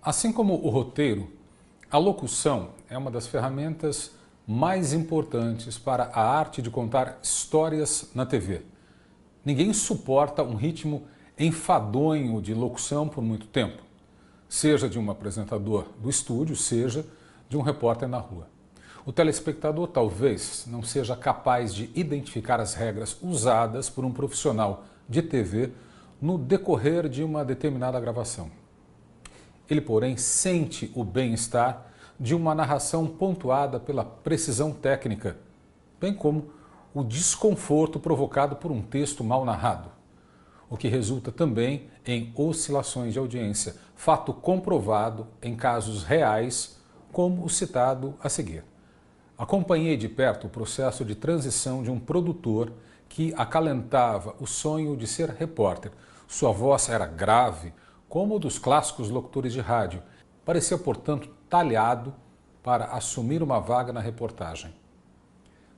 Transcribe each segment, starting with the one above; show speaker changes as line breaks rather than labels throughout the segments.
Assim como o roteiro, a locução é uma das ferramentas mais importantes para a arte de contar histórias na TV. Ninguém suporta um ritmo enfadonho de locução por muito tempo, seja de um apresentador do estúdio, seja de um repórter na rua. O telespectador talvez não seja capaz de identificar as regras usadas por um profissional de TV no decorrer de uma determinada gravação. Ele, porém, sente o bem-estar de uma narração pontuada pela precisão técnica, bem como o desconforto provocado por um texto mal narrado, o que resulta também em oscilações de audiência, fato comprovado em casos reais, como o citado a seguir. Acompanhei de perto o processo de transição de um produtor que acalentava o sonho de ser repórter. Sua voz era grave, como o dos clássicos locutores de rádio. Parecia, portanto, talhado para assumir uma vaga na reportagem.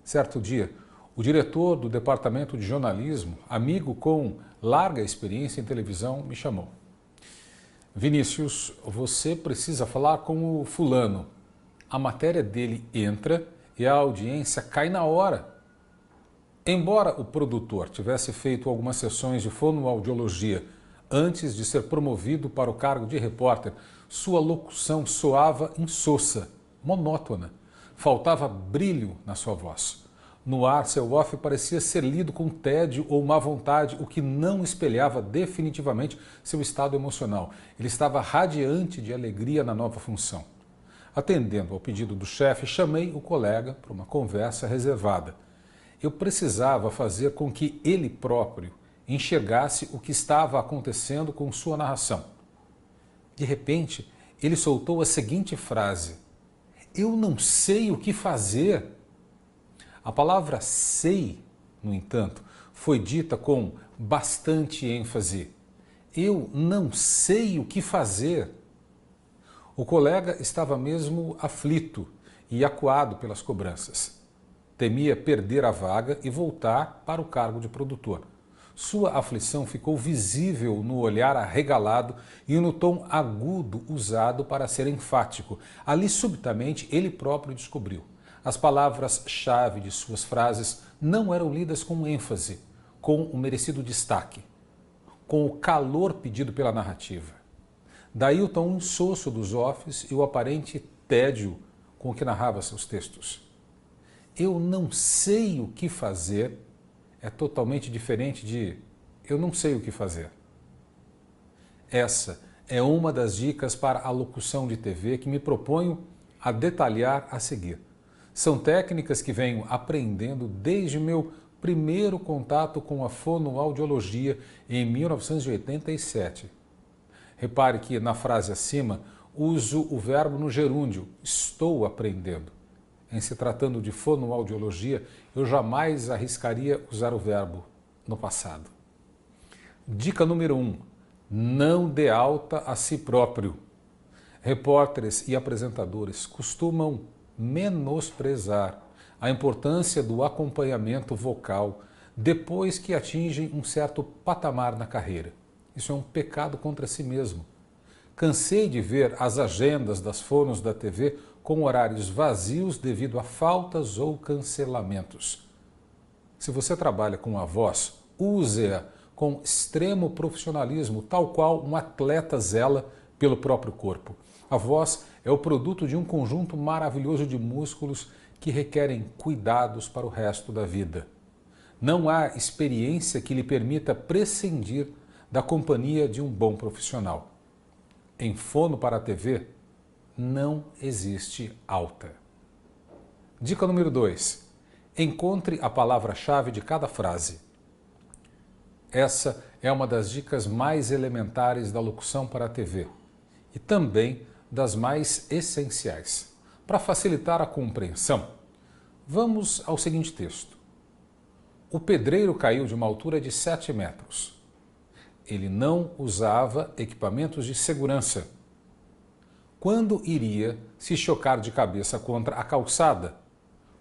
Certo dia, o diretor do departamento de jornalismo, amigo com larga experiência em televisão, me chamou. Vinícius, você precisa falar com o fulano. A matéria dele entra e a audiência cai na hora. Embora o produtor tivesse feito algumas sessões de fonoaudiologia antes de ser promovido para o cargo de repórter, sua locução soava insossa, monótona. Faltava brilho na sua voz. No ar, seu off parecia ser lido com tédio ou má vontade, o que não espelhava definitivamente seu estado emocional. Ele estava radiante de alegria na nova função. Atendendo ao pedido do chefe, chamei o colega para uma conversa reservada. Eu precisava fazer com que ele próprio enxergasse o que estava acontecendo com sua narração. De repente, ele soltou a seguinte frase: "Eu não sei o que fazer." A palavra sei, no entanto, foi dita com bastante ênfase. Eu não sei o que fazer. O colega estava mesmo aflito e acuado pelas cobranças. Temia perder a vaga e voltar para o cargo de produtor. Sua aflição ficou visível no olhar arregalado e no tom agudo usado para ser enfático. Ali, subitamente, ele próprio descobriu. As palavras-chave de suas frases não eram lidas com ênfase, com o merecido destaque, com o calor pedido pela narrativa. Daí o tom insosso dos offs e o aparente tédio com que narrava seus textos. Eu não sei o que fazer é totalmente diferente de eu não sei o que fazer. Essa é uma das dicas para a locução de TV que me proponho a detalhar a seguir. São técnicas que venho aprendendo desde o meu primeiro contato com a fonoaudiologia em 1987. Repare que na frase acima uso o verbo no gerúndio, estou aprendendo. Em se tratando de fonoaudiologia, eu jamais arriscaria usar o verbo no passado. Dica número 1. Não dê alta a si próprio. Repórteres e apresentadores costumam menosprezar a importância do acompanhamento vocal depois que atingem um certo patamar na carreira. Isso é um pecado contra si mesmo. Cansei de ver as agendas das fonos da TV com horários vazios devido a faltas ou cancelamentos. Se você trabalha com a voz, use-a com extremo profissionalismo, tal qual um atleta zela pelo próprio corpo. A voz é o produto de um conjunto maravilhoso de músculos que requerem cuidados para o resto da vida. Não há experiência que lhe permita prescindir da companhia de um bom profissional. Em fono para a TV, não existe alta. Dica número 2. Encontre a palavra-chave de cada frase. Essa é uma das dicas mais elementares da locução para a TV e também das mais essenciais. Para facilitar a compreensão, vamos ao seguinte texto. O pedreiro caiu de uma altura de 7 metros. Ele não usava equipamentos de segurança. Quando iria se chocar de cabeça contra a calçada,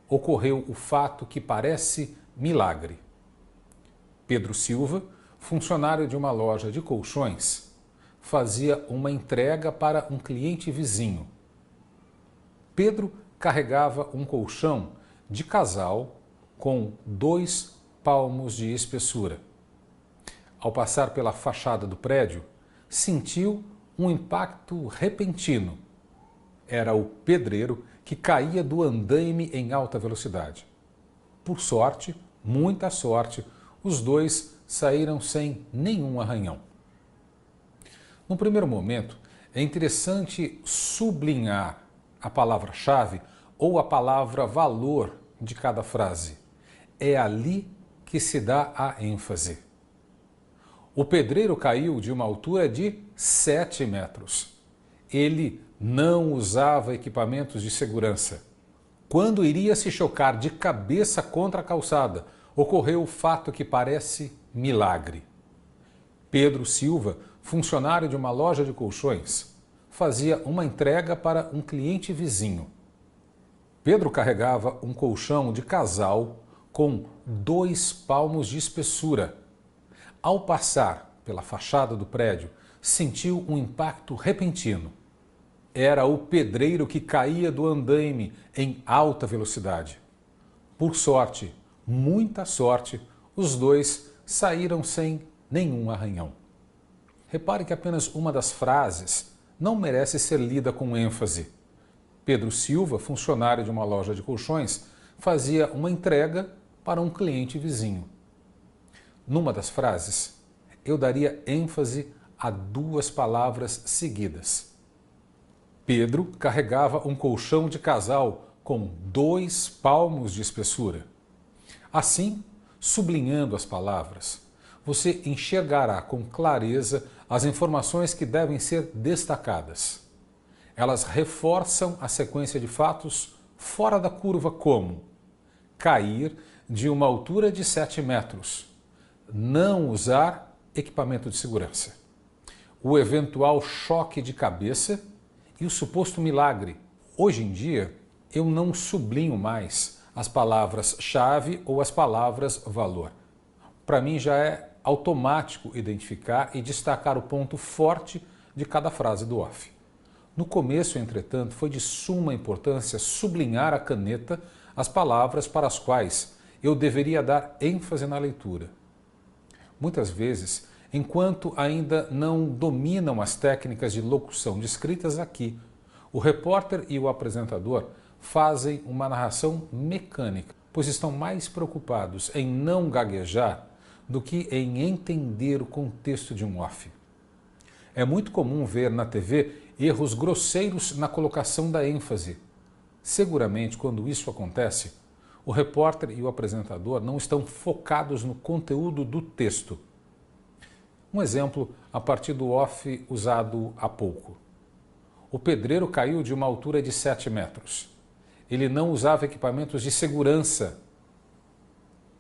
ocorreu o fato que parece milagre. Pedro Silva, funcionário de uma loja de colchões, fazia uma entrega para um cliente vizinho. Pedro carregava um colchão de casal com 2 palmos de espessura. Ao passar pela fachada do prédio, sentiu um impacto repentino. Era o pedreiro que caía do andaime em alta velocidade. Por sorte, muita sorte, os 2 saíram sem nenhum arranhão. No primeiro momento, é interessante sublinhar a palavra-chave ou a palavra valor de cada frase. É ali que se dá a ênfase. O pedreiro caiu de uma altura de 7 metros. Ele não usava equipamentos de segurança. Quando iria se chocar de cabeça contra a calçada, ocorreu o fato que parece milagre. Pedro Silva, funcionário de uma loja de colchões, fazia uma entrega para um cliente vizinho. Pedro carregava um colchão de casal com 2 palmos de espessura. Ao passar pela fachada do prédio, sentiu um impacto repentino. Era o pedreiro que caía do andaime em alta velocidade. Por sorte, muita sorte, os 2 saíram sem nenhum arranhão. Repare que apenas uma das frases não merece ser lida com ênfase. Pedro Silva, funcionário de uma loja de colchões, fazia uma entrega para um cliente vizinho. Numa das frases, eu daria ênfase a 2 palavras seguidas. Pedro carregava um colchão de casal com 2 palmos de espessura. Assim, sublinhando as palavras, você enxergará com clareza as informações que devem ser destacadas. Elas reforçam a sequência de fatos fora da curva como cair de uma altura de 7 metros, não usar equipamento de segurança, o eventual choque de cabeça e o suposto milagre. Hoje em dia, eu não sublinho mais as palavras-chave ou as palavras valor. Para mim já é automático identificar e destacar o ponto forte de cada frase do off. No começo, entretanto, foi de suma importância sublinhar a caneta as palavras para as quais eu deveria dar ênfase na leitura. Muitas vezes, enquanto ainda não dominam as técnicas de locução descritas aqui, o repórter e o apresentador fazem uma narração mecânica, pois estão mais preocupados em não gaguejar do que em entender o contexto de um off. É muito comum ver na TV erros grosseiros na colocação da ênfase. Seguramente, quando isso acontece, o repórter e o apresentador não estão focados no conteúdo do texto. Um exemplo a partir do off usado há pouco. O pedreiro caiu de uma altura de 7 metros. Ele não usava equipamentos de segurança.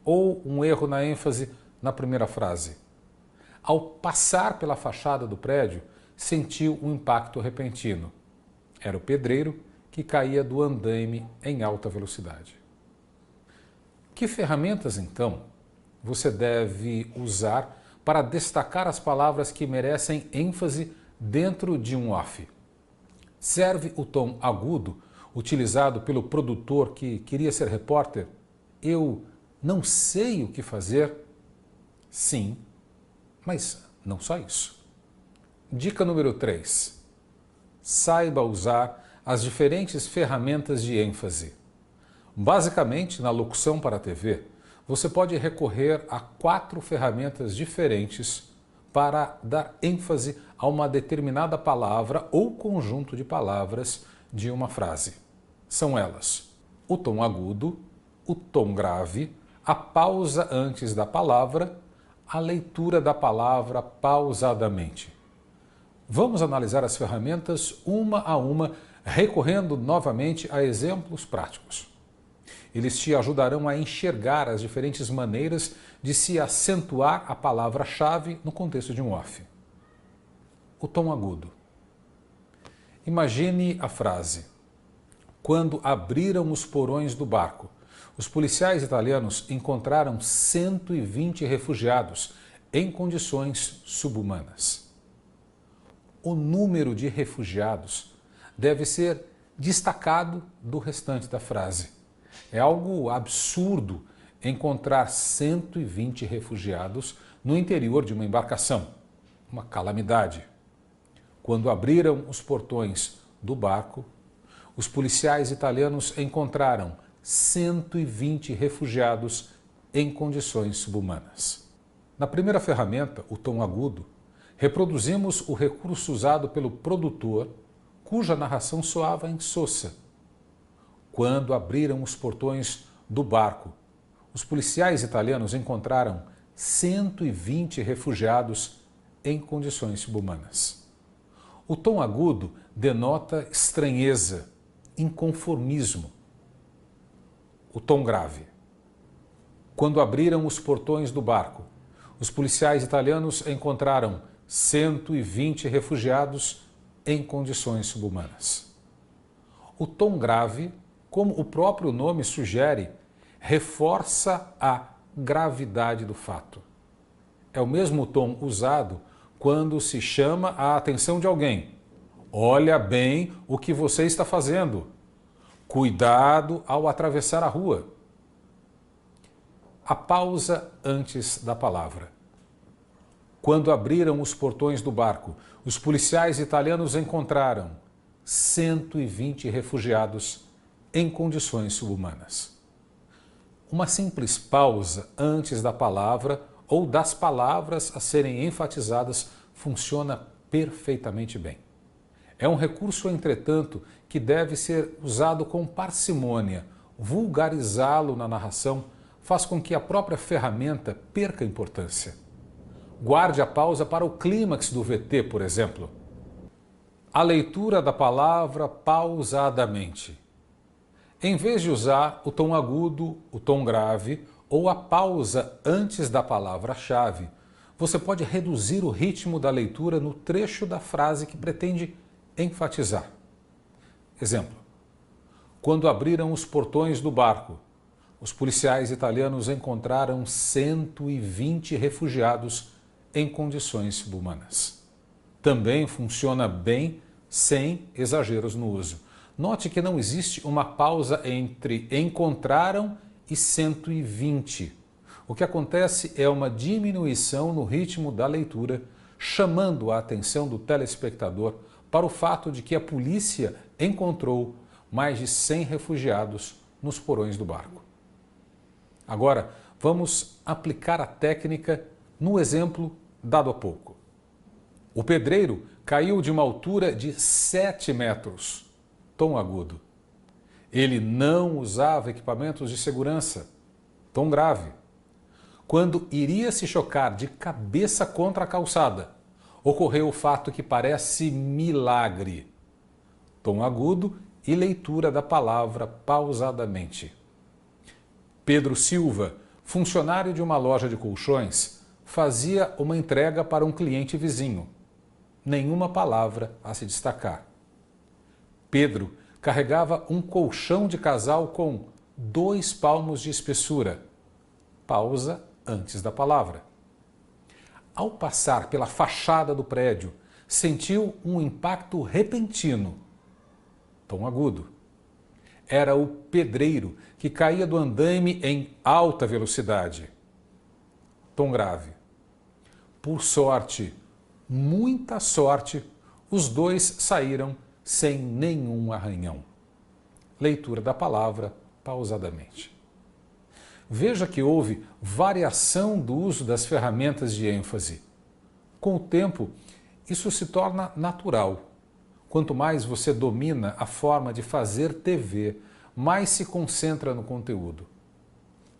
Ou um erro na ênfase na primeira frase. Ao passar pela fachada do prédio, sentiu um impacto repentino. Era o pedreiro que caía do andaime em alta velocidade. Que ferramentas, então, você deve usar para destacar as palavras que merecem ênfase dentro de um off? Serve o tom agudo utilizado pelo produtor que queria ser repórter? Eu não sei o que fazer? Sim, mas não só isso. Dica número 3. Saiba usar as diferentes ferramentas de ênfase. Basicamente, na locução para a TV, você pode recorrer a 4 ferramentas diferentes para dar ênfase a uma determinada palavra ou conjunto de palavras de uma frase. São elas: o tom agudo, o tom grave, a pausa antes da palavra, a leitura da palavra pausadamente. Vamos analisar as ferramentas uma a uma, recorrendo novamente a exemplos práticos. Eles te ajudarão a enxergar as diferentes maneiras de se acentuar a palavra-chave no contexto de um off. O tom agudo. Imagine a frase: quando abriram os porões do barco, os policiais italianos encontraram 120 refugiados em condições subhumanas. o número de refugiados deve ser destacado do restante da frase. É algo absurdo encontrar 120 refugiados no interior de uma embarcação. Uma calamidade. Quando abriram os portões do barco, os policiais italianos encontraram 120 refugiados em condições subhumanas. Na primeira ferramenta, o tom agudo, reproduzimos o recurso usado pelo produtor, cuja narração soava insossa. Quando abriram os portões do barco, os policiais italianos encontraram 120 refugiados em condições subhumanas. O tom agudo denota estranheza, inconformismo. O tom grave. Quando abriram os portões do barco, os policiais italianos encontraram 120 refugiados em condições subhumanas. O tom grave, como o próprio nome sugere, reforça a gravidade do fato. É o mesmo tom usado quando se chama a atenção de alguém. Olha bem o que você está fazendo. Cuidado ao atravessar a rua. A pausa antes da palavra. Quando abriram os portões do barco, os policiais italianos encontraram 120 refugiados em condições subhumanas. Uma simples pausa antes da palavra ou das palavras a serem enfatizadas funciona perfeitamente bem. É um recurso, entretanto, que deve ser usado com parcimônia. Vulgarizá-lo na narração faz com que a própria ferramenta perca importância. Guarde a pausa para o clímax do VT, por exemplo. A leitura da palavra pausadamente. Em vez de usar o tom agudo, o tom grave ou a pausa antes da palavra-chave, você pode reduzir o ritmo da leitura no trecho da frase que pretende enfatizar. Exemplo. Quando abriram os portões do barco, os policiais italianos encontraram 120 refugiados em condições subhumanas. Também funciona bem sem exageros no uso. Note que não existe uma pausa entre encontraram e 120. O que acontece é uma diminuição no ritmo da leitura, chamando a atenção do telespectador para o fato de que a polícia encontrou mais de 100 refugiados nos porões do barco. Agora, vamos aplicar a técnica no exemplo dado há pouco. O pedreiro caiu de uma altura de 7 metros. Tom agudo. Ele não usava equipamentos de segurança. Tom grave. Quando iria se chocar de cabeça contra a calçada, ocorreu o fato que parece milagre. Tom agudo e leitura da palavra pausadamente. Pedro Silva, funcionário de uma loja de colchões, fazia uma entrega para um cliente vizinho. Nenhuma palavra a se destacar. Pedro carregava um colchão de casal com 2 palmos de espessura. Pausa antes da palavra. Ao passar pela fachada do prédio, sentiu um impacto repentino. Tom agudo. Era o pedreiro que caía do andaime em alta velocidade. Tom grave. Por sorte, muita sorte, os dois saíram sem nenhum arranhão. Leitura da palavra pausadamente. Veja que houve variação do uso das ferramentas de ênfase. Com o tempo, isso se torna natural. Quanto mais você domina a forma de fazer TV, mais se concentra no conteúdo.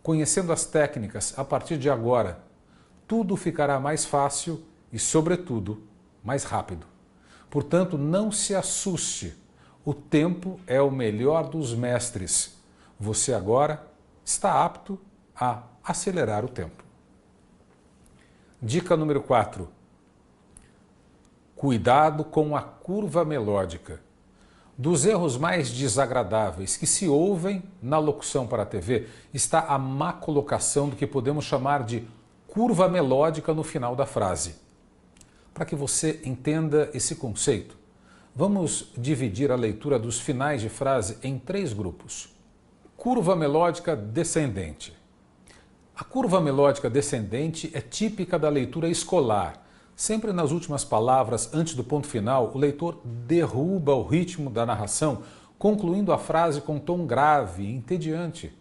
Conhecendo as técnicas a partir de agora, tudo ficará mais fácil e, sobretudo, mais rápido. Portanto, não se assuste. O tempo é o melhor dos mestres. Você agora está apto a acelerar o tempo. Dica número 4. Cuidado com a curva melódica. Dos erros mais desagradáveis que se ouvem na locução para a TV está a má colocação do que podemos chamar de curva melódica no final da frase. Para que você entenda esse conceito, vamos dividir a leitura dos finais de frase em 3 grupos. Curva melódica descendente. A curva melódica descendente é típica da leitura escolar. Sempre nas últimas palavras, antes do ponto final, o leitor derruba o ritmo da narração, concluindo a frase com tom grave e entediante.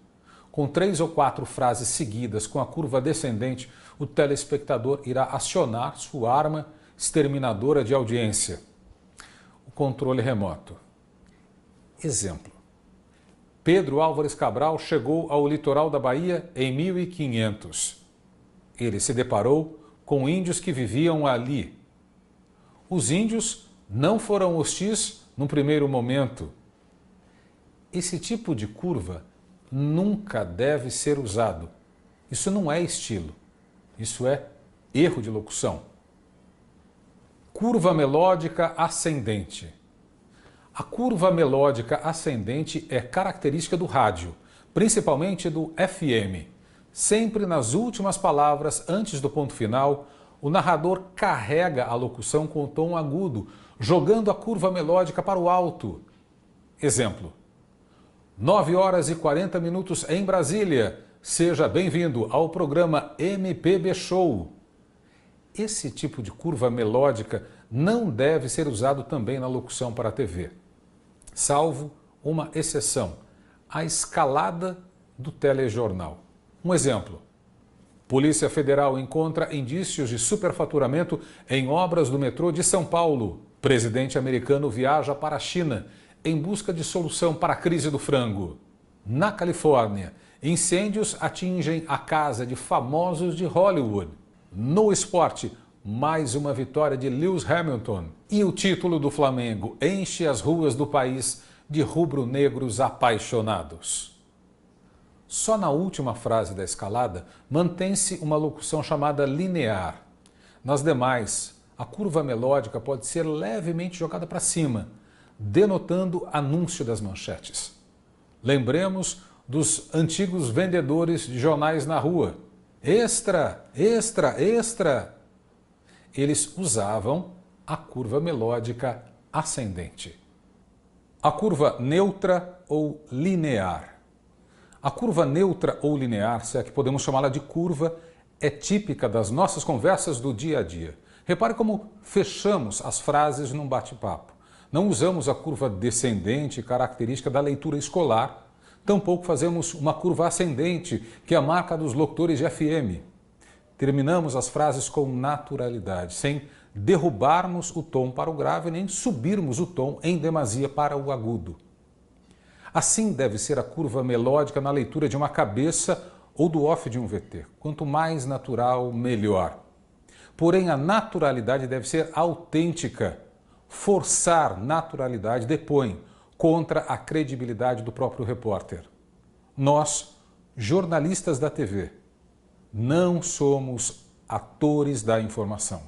Com 3 ou 4 frases seguidas com a curva descendente, o telespectador irá acionar sua arma exterminadora de audiência. O controle remoto. Exemplo. Pedro Álvares Cabral chegou ao litoral da Bahia em 1500. Ele se deparou com índios que viviam ali. Os índios não foram hostis no primeiro momento. Esse tipo de curva nunca deve ser usado. Isso não é estilo. Isso é erro de locução. Curva melódica ascendente. A curva melódica ascendente é característica do rádio, principalmente do FM. Sempre nas últimas palavras, antes do ponto final, o narrador carrega a locução com o tom agudo, jogando a curva melódica para o alto. Exemplo. 9h40 em Brasília. Seja bem-vindo ao programa MPB Show. Esse tipo de curva melódica não deve ser usado também na locução para a TV. Salvo uma exceção, a escalada do telejornal. Um exemplo. Polícia Federal encontra indícios de superfaturamento em obras do metrô de São Paulo. Presidente americano viaja para a China em busca de solução para a crise do frango. Na Califórnia, incêndios atingem a casa de famosos de Hollywood. No esporte, mais uma vitória de Lewis Hamilton. E o título do Flamengo enche as ruas do país de rubro-negros apaixonados. Só na última frase da escalada mantém-se uma locução chamada linear. Nas demais, a curva melódica pode ser levemente jogada para cima, denotando anúncio das manchetes. Lembremos dos antigos vendedores de jornais na rua. Extra, extra, extra! Eles usavam a curva melódica ascendente. A curva neutra ou linear. A curva neutra ou linear, se é que podemos chamá-la de curva, é típica das nossas conversas do dia a dia. Repare como fechamos as frases num bate-papo. Não usamos a curva descendente, característica da leitura escolar. Tampouco fazemos uma curva ascendente, que é a marca dos locutores de FM. Terminamos as frases com naturalidade, sem derrubarmos o tom para o grave, nem subirmos o tom em demasia para o agudo. Assim deve ser a curva melódica na leitura de uma cabeça ou do off de um VT. Quanto mais natural, melhor. Porém, a naturalidade deve ser autêntica. Forçar naturalidade depõe contra a credibilidade do próprio repórter. Nós, jornalistas da TV, não somos atores da informação.